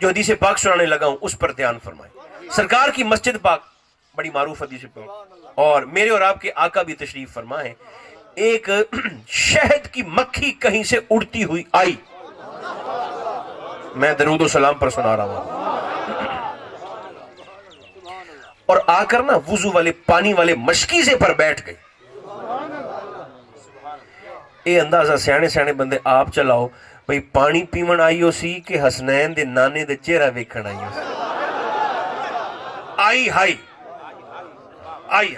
جو حدیث پاک سنانے لگا ہوں اس پر دھیان فرمائیں. سرکار کی مسجد پاک بڑی معروف حدیث پاک، اور میرے اور آپ کے آقا بھی تشریف فرما ہے. ایک شہد کی مکھی کہیں سے اڑتی ہوئی آئی، میں درود و سلام پر سنا رہا ہوں، اور آ کر نا وضو والے پانی والے مشکیزے پر بیٹھ گئی. اے اندازہ سیانے سیانے بندے آپ چلاؤ بھئی پانی پیمن آئی ہو سی کہ حسنین دے نانے دے چہرہ ویکھن آئی ہو سی. آئی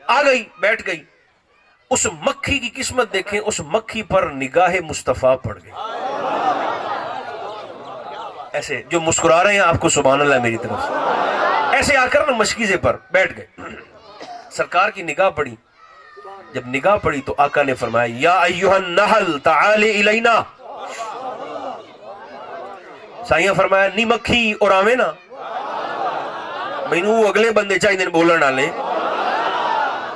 آ گئی، بیٹھ گئی. اس مکھی کی قسمت دیکھیں، اس مکھی پر نگاہ مصطفیٰ پڑ گئی. ایسے جو مسکرا رہے ہیں آپ کو سبحان اللہ میری طرف سے، ایسے آ کر نا مشکیزے پر بیٹھ گئے. سرکار کی نگاہ پڑی. جب نگاہ پڑی تو آقا نے فرمایا یا ایھا النحل تعال الینا. سائیاں فرمایا نی مکھی اور آویں نا مینوں اگلے بندے چاہیے بولن والے،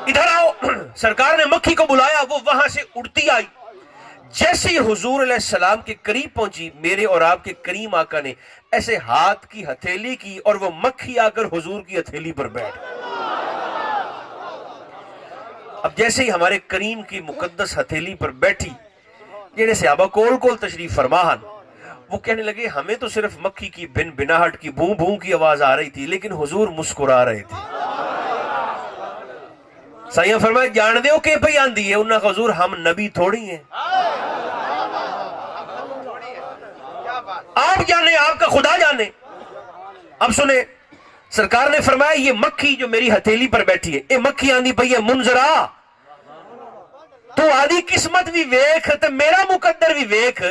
ادھر آؤ. سرکار نے مکھی کو بلایا، وہ وہاں سے اڑتی آئی. جیسے ہی حضور علیہ السلام کے قریب پہنچی، میرے اور آپ کے کریم آقا نے ایسے ہاتھ کی ہتھیلی کی اور وہ مکھی آ کر حضور کی ہتھیلی پر بیٹھ. اب جیسے ہی ہمارے کریم کی مقدس ہتھیلی پر بیٹھی، جنہیں صحابہ کول کول تشریف فرماہن، وہ کہنے لگے ہمیں تو صرف مکھی کی بن بناہٹ کی بھون بھون کی آواز آ رہی تھی، لیکن حضور مسکرا رہے تھے. سائیاں فرمایا جان دیو کہ پہ آندی ہے. انہاں کا حضور ہم نبی تھوڑی ہیں، آپ جانے، آپ کا خدا جانے. اب سنیں، سرکار نے فرمایا یہ مکھی جو میری ہتھیلی پر بیٹھی ہے، یہ مکھی آندی پئی ہے منذرا تو آدھی قسمت بھی ویکھ تے میرا مقدر بھی ویکھ.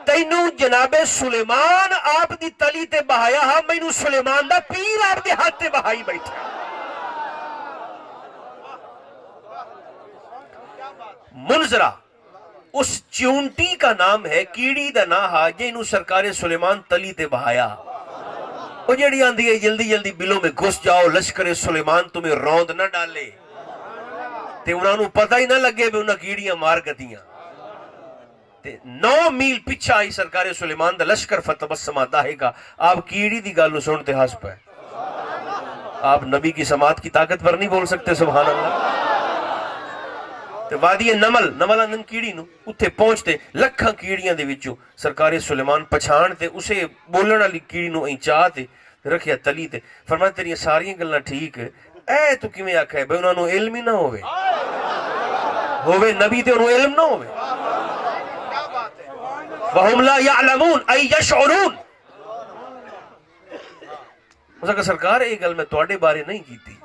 تینوں جناب سلیمان آپ دی تلی تے بہایا ہاں، مینوں سلیمان دا پیر آپ دے ہاتھ تے بہائی بیٹھا. منذرا اس چونٹی کا نام ہے، کیڑی دا نا ہا جنوں سرکار سلیمان تلی تے بہایا. وہ جڑی آندھی ہے جلدی جلدی بلوں میں گھس جاؤ، لشکر سلیمان تمہیں روند نہ ڈالے تے انہاں نوں پتہ ہی نہ لگے بھی انہاں کیڑیاں مار گدیاں. 9 میل پیچھا آئی سرکار سلیمان دا لشکر فتبسم داہکا. آپ کیڑی دی گل سنتے ہنس پے، آپ نبی کی سماعت کی طاقت پر نہیں بول سکتے سبحان اللہ. تے وادی نمل اندن کیڑی نو اتھے پہنچتے لکھاں کیڑیاں دے وچوں سرکار سلیمان پچھان تے اسے بولن والی کیڑی نو این چاہ تے رکھیا تلی تے. فرمایا تیریاں ساریاں گلاں ٹھیک اے تو کیویں آکھے بھئی انہاں نو علم ہی نہ ہوے نبی تے انہوں علم نہ ہوے. وَهُمْ لَا يَعْلَمُونَ أَيْ يَشْعُرُونَ. اس کا سرکار ایک گل میں تواڈے بارے نہیں کیتی.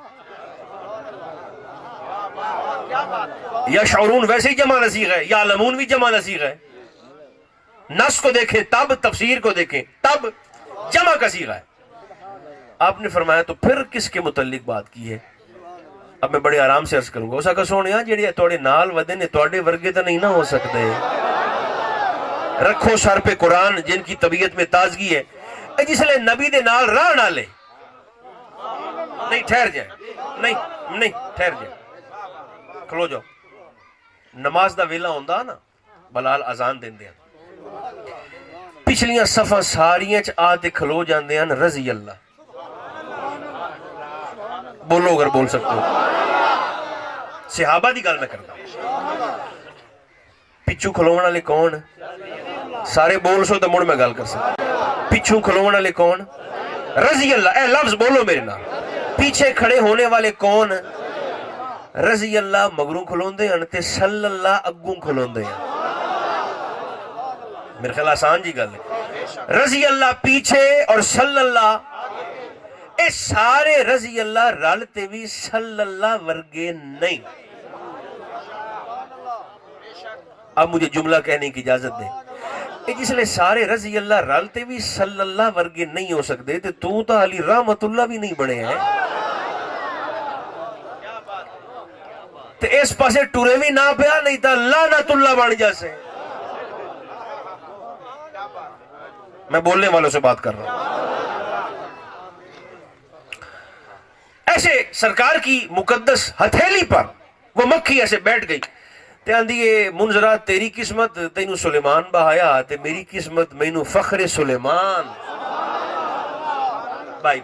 یشعرون ویسے ہی جمع نصیغ ہے، یعلمون بھی جمع نصیغ ہے. نص کو دیکھیں تب، تفسیر کو دیکھیں تب، جمع کا صیغہ ہے. آپ نے فرمایا تو پھر کس کے متعلق بات کی ہے؟ اب میں بڑے آرام سے عرض کروں گا. اس کا سونیا جڑے توڑے نال ودے نے توڑے ورگے تو نہیں نہ ہو سکتے. رکھو سر پہ قرآن جن کی طبیعت میں تازگی ہے. جس لئے نبی دے نال راہ نہ لے، نہیں ٹھہر جائے، نہیں ٹھہر جائے، کھلو جاؤ. نماز دا ویلا ہوندا نا، بلال اذان دیندے ہیں، پچھلیاں صفاں ساریاں چ آتے کھلو جاندے ہیں رضی اللہ. بولو اگر بول سکتے ہو. صحابہ دی گل میں کرتا ہوں. پچھو کھلونا لے کون؟ سارے بول سو تو مڑ میں گل کر سکتا. پچھو کھلونا لے کون؟ رضی اللہ. اے لفظ بولو میرے نام. پیچھے کھڑے ہونے والے کون؟ رضی اللہ مگروں کھلوندے ہیں تے صلی اللہ اگوں کھلوندے ہیں. میرے خیال آسان جی گل ہے. رضی اللہ پیچھے اور صلی اللہ، اے سارے رضی اللہ رلتے بھی صلی اللہ ورگے نہیں. اب مجھے جملہ کہنے کی اجازت دے. جس لئے سارے رضی اللہ رلتے بھی صلی اللہ ورگے نہیں ہو سکتے تو علی رحمت اللہ بھی نہیں بڑے ہیں. تے اس پاسے ٹورے بھی نہ پیا نہیں تا لعنت اللہ بن جیسے. میں بولنے والوں سے بات کر رہا ہوں. ایسے سرکار کی مقدس ہتھیلی پر وہ مکھی ایسے بیٹھ گئی تے آندھی منذرا تیری قسمت تینوں سلیمان بہایا تے میری قسمت مینوں فخر سلیمان. بائی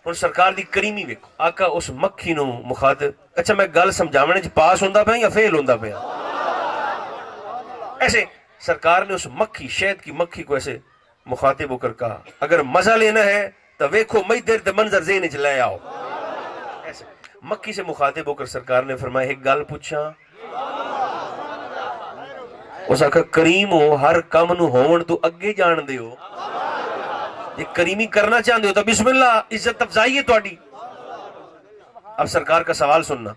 ہن سرکار دی کریمی ویکھو آقا اس مکھی نو مخاطب اچھا میں گل سمجھاونے چ پاس ہوندا پیا یا فیل ہوندا پیا ایسے سرکار نے اس مکھی شہد کی مکھی کو ایسے مخاطب ہو کر کہا اگر مزہ لینا ہے تو ویکھو میں دیر تے منظر ذہن وچ لے آؤ ایسے مکھی سے مخاطب ہو کر سرکار نے فرمایا ایک گل پوچھاں اس آخر کریم ہو ہر کام نو ہون تو اگے جان دے ہو یہ کریمی کرنا چاہتے ہو تو بسم اللہ عزت افزائی ہے تہاڈی اب سرکار کا سوال سننا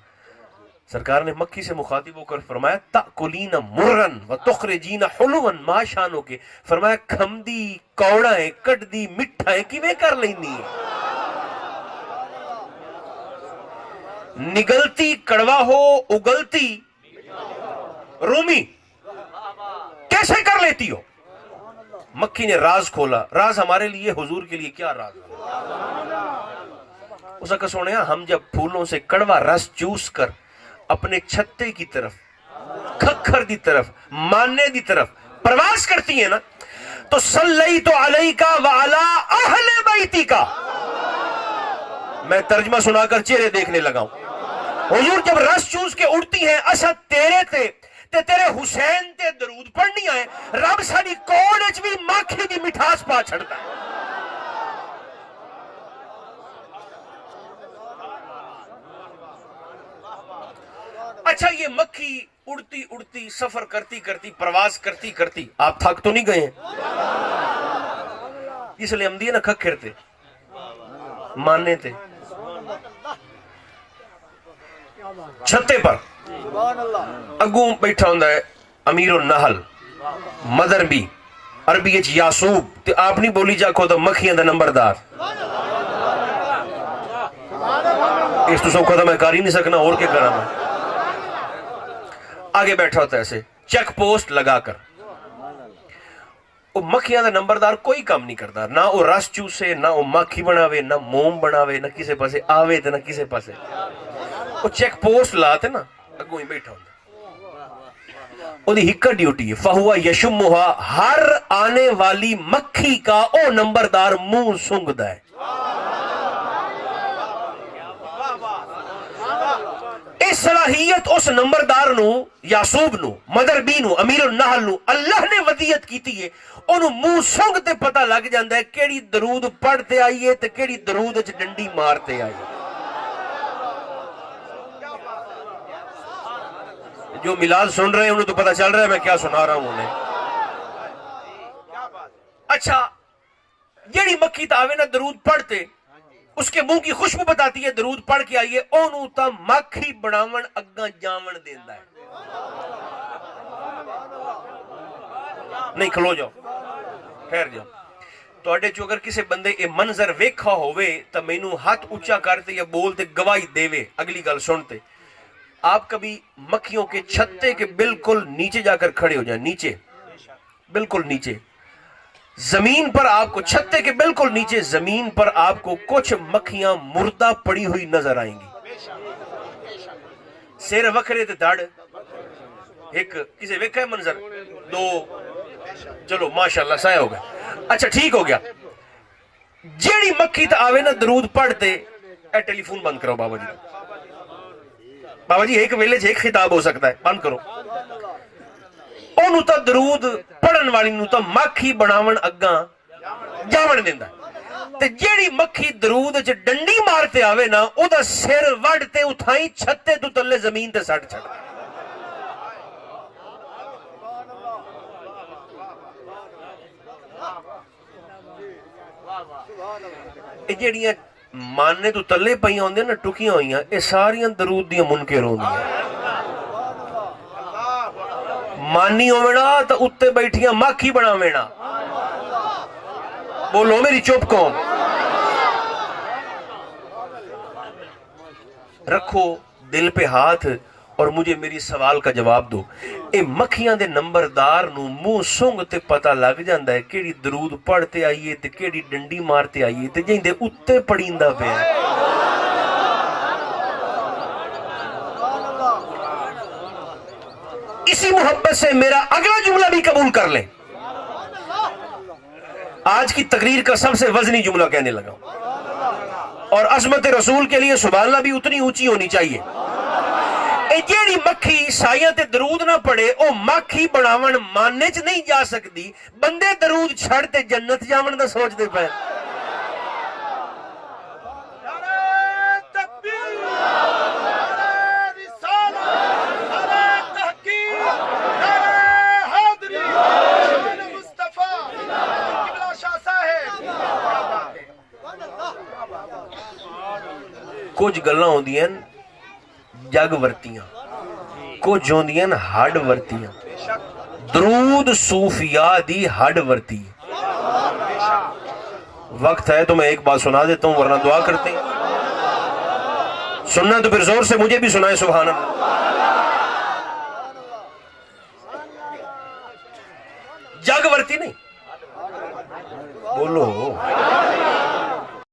سرکار نے مکھی سے مخاطب ہو کر فرمایا تاکلین مرن و تخرجین حلوا ما شانو کے فرمایا کھمدی کوڑا ہے کٹدی مٹھا ہے کیویں کر لینی ہے نگلتی کڑوا ہو اگلتی رومی کیسے کر لیتی ہو مکھی نے راز کھولا راز ہمارے لیے حضور کے لیے کیا راز اس کا سونے ہم جب پھولوں سے کڑوا رس چوس کر اپنے چھتے کی طرف کھکھر دی طرف ماننے دی طرف پرواز کرتی ہیں نا تو صلیت علیکا وعلا اہل بیتی کا میں ترجمہ سنا کر چہرے دیکھنے لگا ہوں حضور جب رس چوس کے اڑتی ہیں اسد تیرے تے تیرے حسین تے درود پڑھنی آئے رب ساڑی کوڑ بھی مکھی دی مٹھاس پا چھڑتا ہے اچھا یہ مکھی اڑتی اڑتی سفر کرتی کرتی پرواز کرتی کرتی آپ تھک تو نہیں گئے ہیں اس لیے ہم دیئے نا کھکھر تے ماننے تے چھتے پر اگوں بیٹھا ہوندہ ہے امیر النحل مدر بھی عربی اچ یاسوب تے آپ نہیں بولی جا کو تو مکھیاں دا نمبردار اس تو سب کو تو میں کار ہی نہیں سکنا اور کیا کرا میں آگے بیٹھا ہوتا ہے ایسے چیک پوسٹ لگا کر وہ مکھیاں دا نمبردار کوئی کام نہیں کرتا نہ وہ رس چوسے نہ وہ مکھی بناوے نہ موم بناوے نہ کسے پاسے آوے تے نہ کسے پاسے وہ چیک پوسٹ لاتے نا اگوں ہی بیٹھا ہوتا وہ دی ہکا ڈیوٹی ہے فہوا یشمہا ہر آنے والی مکھی کا او نمبردار منہ سنگدا ہے اس صلاحیت اس نمبردار نو یاسوب نو مدر بی نو امیر النحل نو اللہ نے ودیت کیتی ہے انہوں منہ سنگ تے پتہ لگ جاندہ ہے کیڑی درود پڑھتے آئیے تے کیڑی درود اچھ ڈنڈی مارتے آئیے جو میلاد سن رہے ہیں انہوں تو پتہ چل رہا ہے میں کیا سنا رہا ہوں انہیں اچھا جیڑی مکھی تاوے نہ درود پڑھتے اس کے منہ کی خوشبو بتاتی ہے درود پڑھ کے آئیے اونوں تا مکھی بناون اگاں جاون دیندا ہے نہیں کھلو جاؤ ٹھہر جاؤ تواڈے چوں اگر کسی بندے اے منظر ویکھا ہوئے تا مینوں ہاتھ اونچا کرتے یا بولتے گواہی دیوے اگلی گل سنتے آپ کبھی مکھیوں کے چھتے کے بالکل نیچے جا کر کھڑے ہو جائیں نیچے بالکل نیچے زمین پر آپ کو چھتے کے بالکل نیچے زمین پر آپ کو کچھ مکھیاں مردہ پڑی ہوئی نظر آئیں گی سیر وکھرے تے دھڑ ایک کسے ویکھا ہے منظر دو چلو ماشاءاللہ سایہ ہو گیا اچھا ٹھیک ہو گیا جیڑی مکھی تا آوے نا درود پڑھتے اے ٹیلی فون بند کرو بابا جی ایک ویلے ایک خطاب ہو سکتا ہے بند کرو انہوں تا درود پڑھن والی نو تا مکھی بناون اگاں جاون دیندا تے جیڑی مکھی درود وچ ڈنڈی مارتے آوے نا او دا سر وڑتے اٹھائی چھتے تو تلے زمین تے سٹ چھڑ اے جیڑیاں ماننے تو تلے پئیاں ہوندے نا ٹکیاں ہوئیاں اے ساریاں درود دیاں منکر ہوندیاں مانی ہونا تو اتے بیٹھیاں مکھی بنا وینا بولو میری چپ قوم رکھو دل پہ ہاتھ اور مجھے میری سوال کا جواب دو اے مکھیاں دے نمبردار نو منہ سنگ تے پتہ لگ جاندہ ہے کیڑی درود پڑھتے آئیے تے کیڑی ڈنڈی مارتے آئیے تے جائیں دے اتے پڑھیندہ پہ ہے اسی محبت سے میرا اگلا جملہ بھی قبول کر لیں آج کی تقریر کا سب سے وزنی جملہ کہنے لگا، اور عظمت رسول کے لیے سبحان اللہ بھی اتنی اونچی ہونی چاہیے۔ اے جیڑی مکھی سائیاں تے درود نہ پڑے او مکھی بناون ماننے چ نہیں جا سکتی، بندے درود چھڑ تے جنت جاون دا سوچ دے پے۔ کچھ گلاں ہوندیاں جگ ورتیاں، کچھ ہوندیاں ہڈ ورتیاں۔ درود صوفیاء دی ہڈ ورتی ہے۔ وقت ہے تو میں ایک بات سنا دیتا ہوں ورنہ دعا کرتے ہیں۔ سننا تو پھر زور سے مجھے بھی سنائے سبحان اللہ۔ جگ ورتی نہیں، بولو